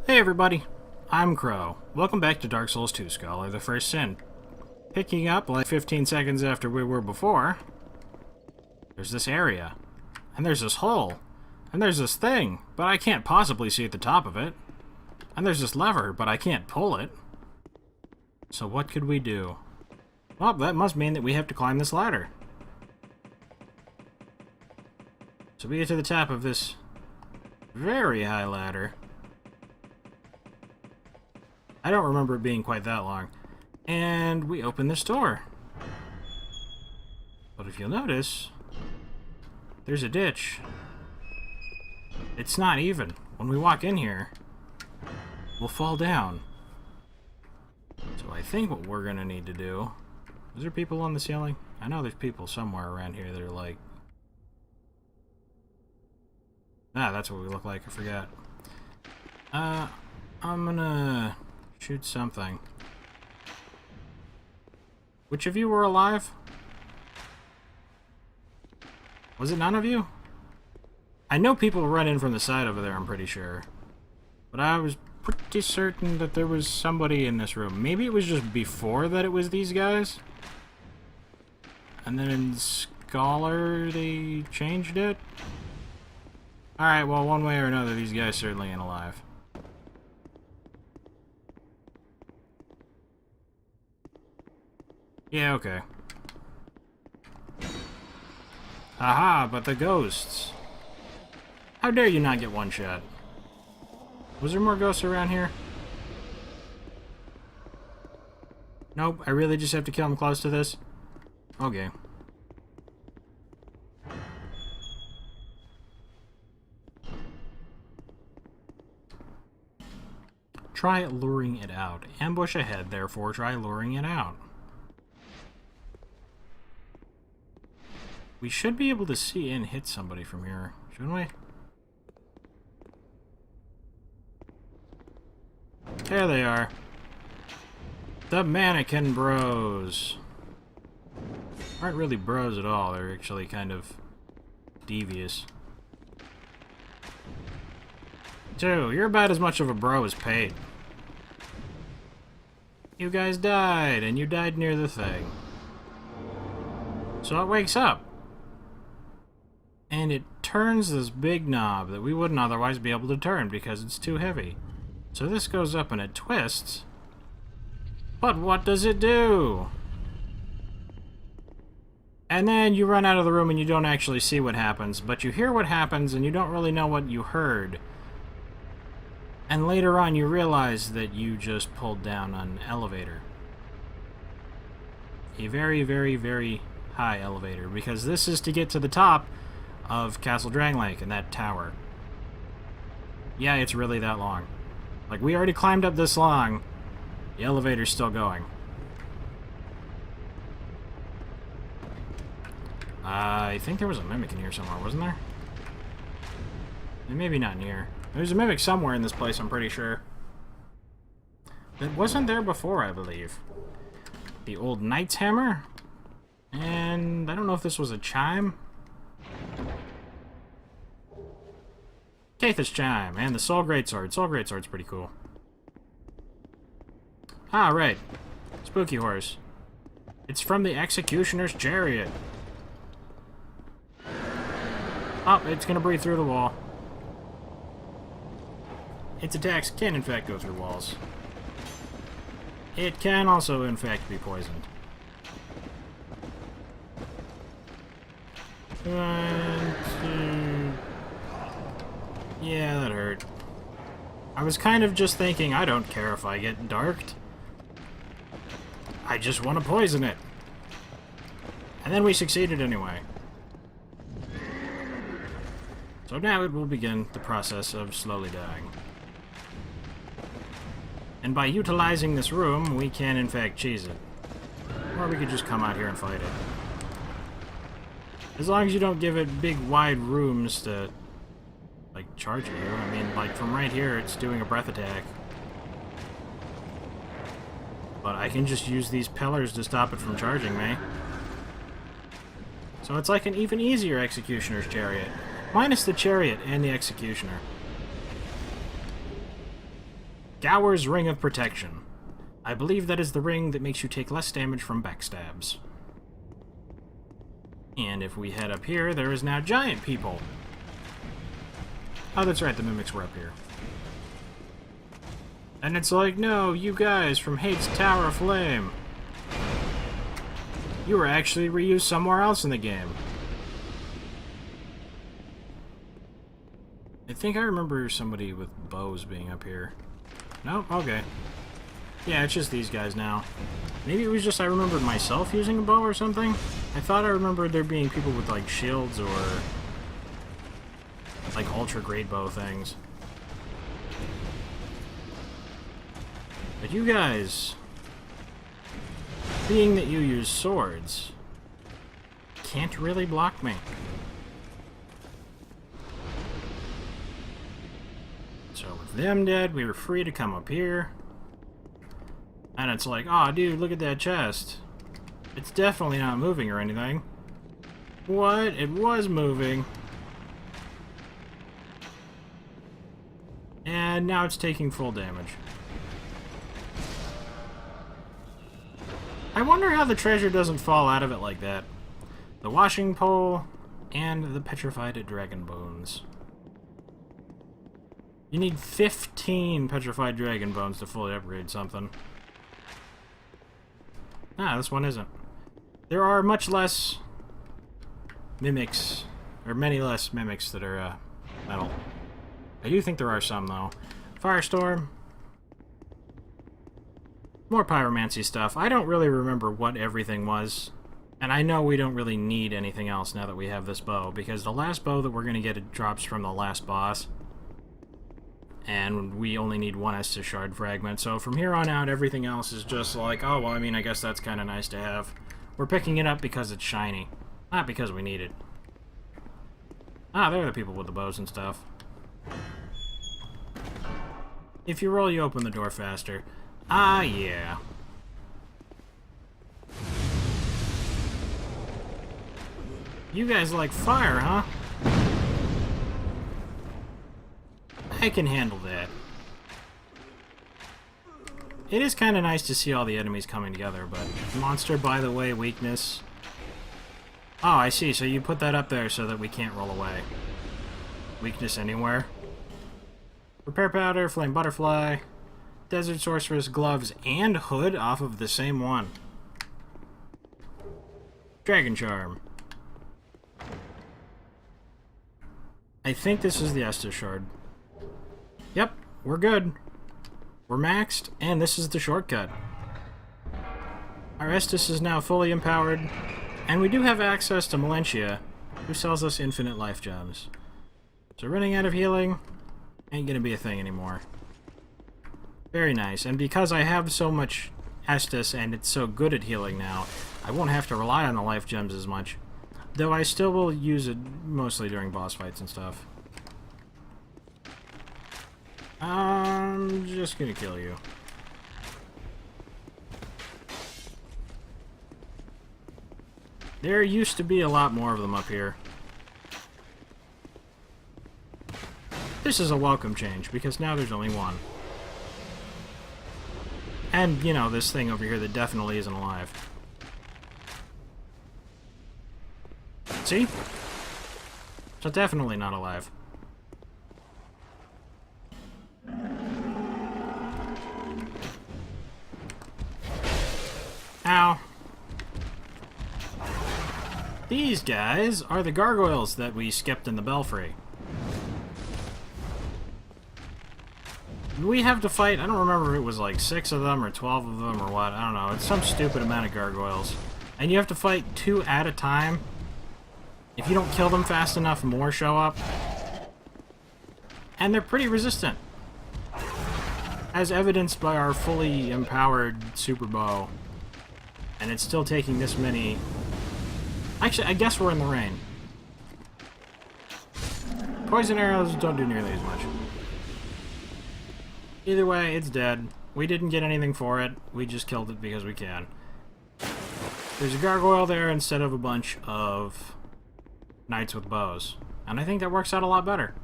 Hey everybody, I'm Crow. Welcome back to Dark Souls 2 Scholar the First Sin. Picking up like 15 seconds after we were before, there's this area, and there's this hole, and there's this thing, but I can't possibly see at the top of it. And there's this lever, but I can't pull it. So what could we do? Well, that must mean that we have to climb this ladder. So we get to the top of this very high ladder. I don't remember it being quite that long. And we open this door. But if you'll notice, there's a ditch. It's not even. When we walk in here, we'll fall down. So I think what we're gonna need to do... Is there people on the ceiling? I know there's people somewhere around here that are like... Ah, that's what we look like, I forgot. I'm gonna shoot something. Which of you were alive? Was it none of you? I know people run in from the side over there, I'm pretty sure. But I was pretty certain that there was somebody in this room. Maybe it was just before that it was these guys? And then in Scholar, they changed it? Alright, well, one way or another, these guys certainly ain't alive. Yeah, okay. Haha, but the ghosts. How dare you not get one shot? Was there more ghosts around here? Nope, I really just have to kill them close to this? Okay. Try luring it out. Ambush ahead, therefore try luring it out. We should be able to see and hit somebody from here, shouldn't we? There they are. The Mannequin Bros. Aren't really bros at all, they're actually kind of devious. 2, you're about as much of a bro as Paid. You guys died, and you died near the thing. So it wakes up. And it turns this big knob that we wouldn't otherwise be able to turn because it's too heavy. So this goes up and it twists. But what does it do? And then you run out of the room and you don't actually see what happens, but you hear what happens and you don't really know what you heard. And later on you realize that you just pulled down an elevator. A very, very, very high elevator, because this is to get to the top of Castle Drangleic and that tower. Yeah, it's really that long. Like, we already climbed up this long, the elevator's still going. I think there was a mimic in here somewhere, wasn't there? Maybe not near. There's a mimic somewhere in this place, I'm pretty sure. It wasn't there before, I believe. The old Knight's Hammer. And I don't know if this was a chime. Caith's Chime, and the Soul Greatsword. Soul Greatsword's pretty cool. Ah, right. Spooky Horse. It's from the Executioner's Chariot. Oh, it's gonna breathe through the wall. Its attacks can, in fact, go through walls. It can also, in fact, be poisoned. 1, 2... Yeah, that hurt. I was kind of just thinking, I don't care if I get darked. I just want to poison it. And then we succeeded anyway. So now it will begin the process of slowly dying. And by utilizing this room, we can in fact cheese it. Or we could just come out here and fight it. As long as you don't give it big wide rooms to, like, charge you. I mean, like, from right here, it's doing a breath attack. But I can just use these pillars to stop it from charging me. So it's like an even easier Executioner's Chariot. Minus the chariot and the Executioner. Gower's Ring of Protection. I believe that is the ring that makes you take less damage from backstabs. And if we head up here, there is now giant people. Oh, that's right, the mimics were up here. And it's like, no, you guys from Hate's Tower of Flame. You were actually reused somewhere else in the game. I think I remember somebody with bows being up here. No? Okay. Yeah, it's just these guys now. Maybe it was just I remembered myself using a bow or something? I thought I remembered there being people with, like, shields or... like, ultra-great bow things. But you guys... being that you use swords... can't really block me. So with them dead, we were free to come up here. And it's like, oh dude, look at that chest. It's definitely not moving or anything. What? It was moving. And now it's taking full damage. I wonder how the treasure doesn't fall out of it like that. The washing pole and the petrified dragon bones. You need 15 petrified dragon bones to fully upgrade something. Ah, this one isn't. There are much less mimics, or many less mimics that are metal. I do think there are some, though. Firestorm. More pyromancy stuff. I don't really remember what everything was. And I know we don't really need anything else now that we have this bow, because the last bow that we're going to get it drops from the last boss. And we only need one Estus Shard fragment, so from here on out, everything else is just like, oh, well, I mean, I guess that's kind of nice to have. We're picking it up because it's shiny, not because we need it. Ah, there are the people with the bows and stuff. If you roll, you open the door faster. Ah, yeah. You guys like fire, huh? I can handle that. It is kind of nice to see all the enemies coming together, but monster, by the way, weakness. Oh, I see. So you put that up there so that we can't roll away. Weakness anywhere. Repair powder, flame butterfly, desert sorceress, gloves, and hood off of the same one. Dragon charm. I think this is the Estus Shard. Yep, we're good. We're maxed, and this is the shortcut. Our Estus is now fully empowered, and we do have access to Melentia, who sells us infinite life gems. So running out of healing ain't gonna be a thing anymore. Very nice, and because I have so much Estus and it's so good at healing now, I won't have to rely on the life gems as much. Though I still will use it mostly during boss fights and stuff. I'm just gonna kill you. There used to be a lot more of them up here. This is a welcome change, because now there's only one. And, you know, this thing over here that definitely isn't alive. See? So definitely not alive. Ow. These guys are the gargoyles that we skipped in the belfry. We have to fight, I don't remember if it was like 6 of them or 12 of them or what, I don't know. It's some stupid amount of gargoyles. And you have to fight 2 at a time. If you don't kill them fast enough, more show up. And they're pretty resistant. As evidenced by our fully empowered super bow. And it's still taking this many... Actually, I guess we're in the rain. Poison arrows don't do nearly as much. Either way, it's dead. We didn't get anything for it. We just killed it because we can. There's a gargoyle there instead of a bunch of knights with bows. And I think that works out a lot better.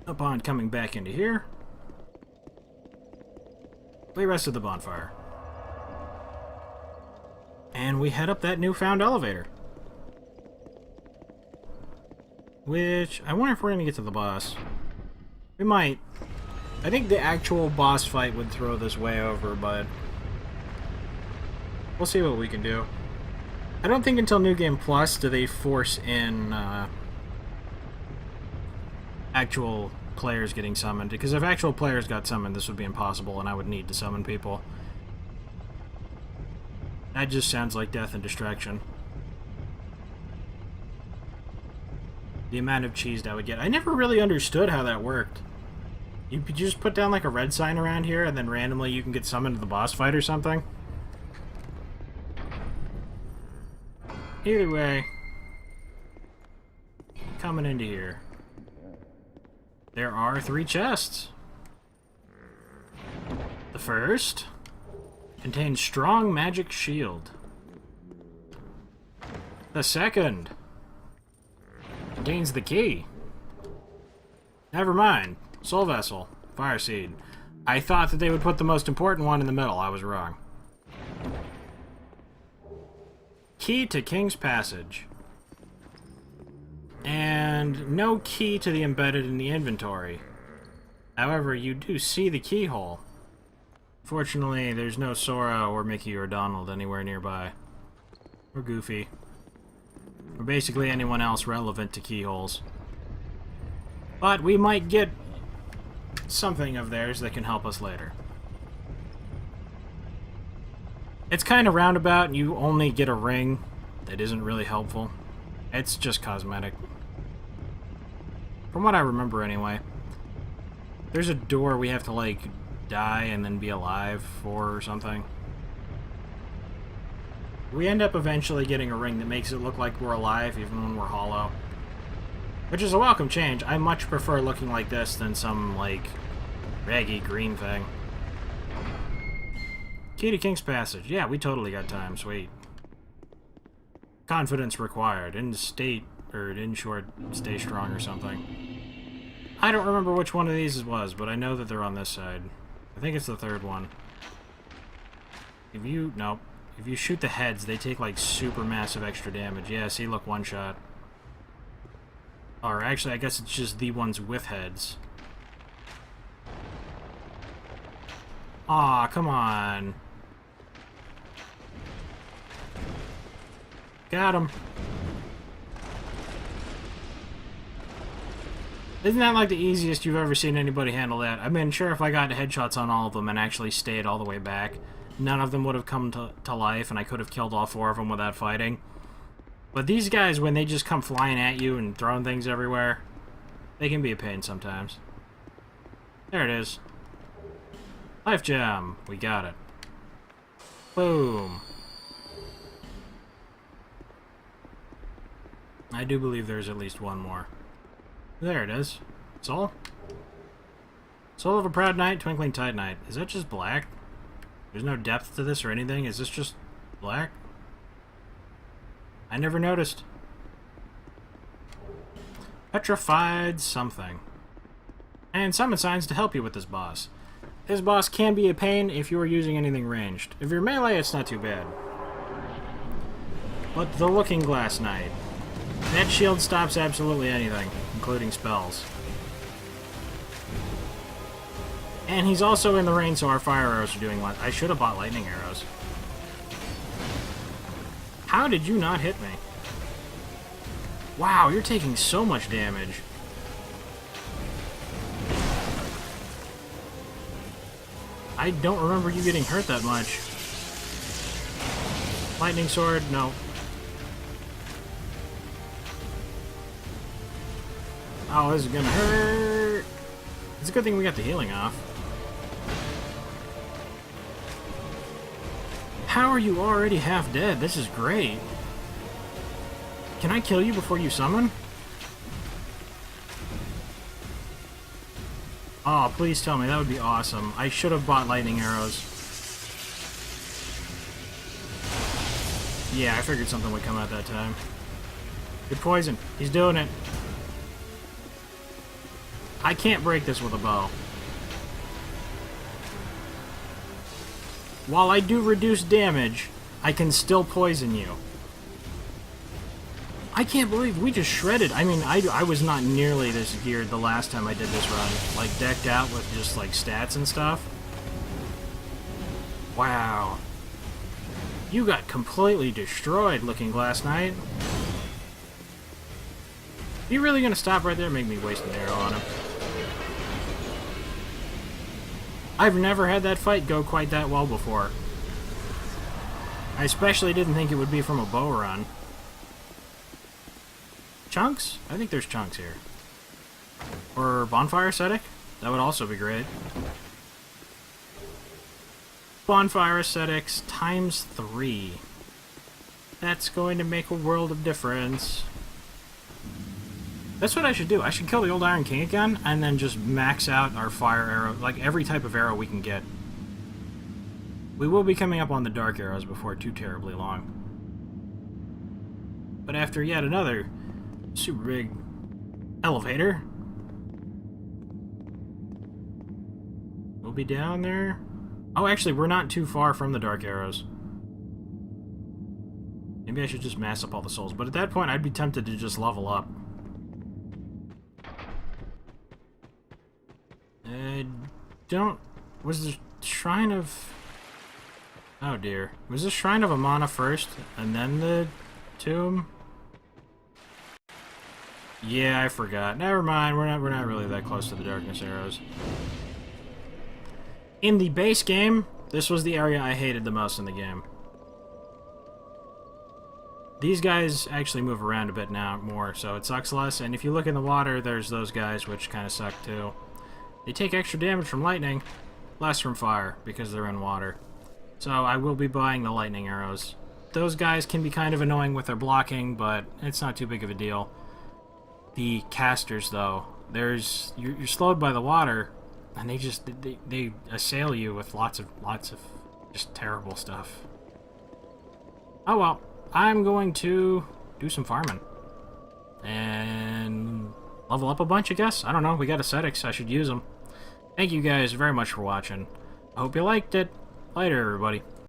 Upon coming back into here, we rested the bonfire. And we head up that newfound elevator. Which, I wonder if we're going to get to the boss. We might. I think the actual boss fight would throw this way over, but we'll see what we can do. I don't think until New Game Plus do they force in actual players getting summoned, because if actual players got summoned, this would be impossible, and I would need to summon people. That just sounds like death and distraction. The amount of cheese I would get. I never really understood how that worked. You just put down like a red sign around here, and then randomly you can get summoned to the boss fight or something? Either way, coming into here, there are 3 chests. The first contains strong magic shield. The second contains the key. Never mind. Soul Vessel. Fire Seed. I thought that they would put the most important one in the middle. I was wrong. Key to King's Passage. And no key to the embedded in the inventory. However, you do see the keyhole. Fortunately, there's no Sora or Mickey or Donald anywhere nearby. Or Goofy. Or basically anyone else relevant to keyholes. But we might get something of theirs that can help us later. It's kind of roundabout, and you only get a ring that isn't really helpful. It's just cosmetic. From what I remember anyway. There's a door we have to, like, die and then be alive for or something. We end up eventually getting a ring that makes it look like we're alive even when we're hollow. Which is a welcome change. I much prefer looking like this than some, like, raggy green thing. Key to King's Passage. Yeah, we totally got time. Sweet. Confidence required. In state, or in short, stay strong or something. I don't remember which one of these it was, but I know that they're on this side. I think it's the third one. Nope. If you shoot the heads, they take, like, super massive extra damage. Yeah, see, look, one shot. Or actually, I guess it's just the ones with heads. Aw, come on. Got him. Isn't that like the easiest you've ever seen anybody handle that? I mean, sure, if I got headshots on all of them and actually stayed all the way back, none of them would have come to life, and I could have killed all 4 of them without fighting. But these guys, when they just come flying at you and throwing things everywhere, they can be a pain sometimes. There it is. Life Gem. We got it. Boom. I do believe there's at least one more. There it is. Soul? Soul of a Proud Knight, Twinkling Titanite. Is that just black? There's no depth to this or anything? Is this just black? I never noticed. Petrified something. And summon signs to help you with this boss. This boss can be a pain if you are using anything ranged. If you're melee, it's not too bad. But the Looking Glass Knight. That shield stops absolutely anything, including spells. And he's also in the rain, so our fire arrows are doing what? I should have bought lightning arrows. How did you not hit me? Wow, you're taking so much damage. I don't remember you getting hurt that much. Lightning sword? No. Oh, this is gonna hurt. It's a good thing we got the healing off. How are you already half dead? This is great. Can I kill you before you summon? Oh, please tell me. That would be awesome. I should have bought lightning arrows. Yeah, I figured something would come out that time. Good poison. He's doing it. I can't break this with a bow. While I do reduce damage, I can still poison you. I can't believe we just shredded. I mean, I was not nearly this geared the last time I did this run. Like, decked out with just, like, stats and stuff. Wow. You got completely destroyed, Looking Glass Knight. You really gonna stop right there and make me waste an arrow on him? I've never had that fight go quite that well before. I especially didn't think it would be from a bow run. Chunks? I think there's chunks here. Or bonfire ascetic? That would also be great. Bonfire ascetics times 3. That's going to make a world of difference. That's what I should do. I should kill the old Iron King again, and then just max out our fire arrow, like every type of arrow we can get. We will be coming up on the dark arrows before too terribly long. But after yet another super big elevator, we'll be down there. Oh, actually, we're not too far from the dark arrows. Maybe I should just mass up all the souls, but at that point, I'd be tempted to just level up. Was the Shrine of... Oh dear. Was the Shrine of Amana first, and then the tomb? Yeah, I forgot. Never mind, we're not really that close to the darkness arrows. In the base game, this was the area I hated the most in the game. These guys actually move around a bit now more, so it sucks less, and if you look in the water, there's those guys, which kind of suck too. They take extra damage from lightning, less from fire, because they're in water. So I will be buying the lightning arrows. Those guys can be kind of annoying with their blocking, but it's not too big of a deal. The casters, though, you're slowed by the water, and they assail you with lots of just terrible stuff. Oh well, I'm going to do some farming and level up a bunch, I guess. I don't know. We got ascetics. I should use them. Thank you guys very much for watching. I hope you liked it. Later, everybody.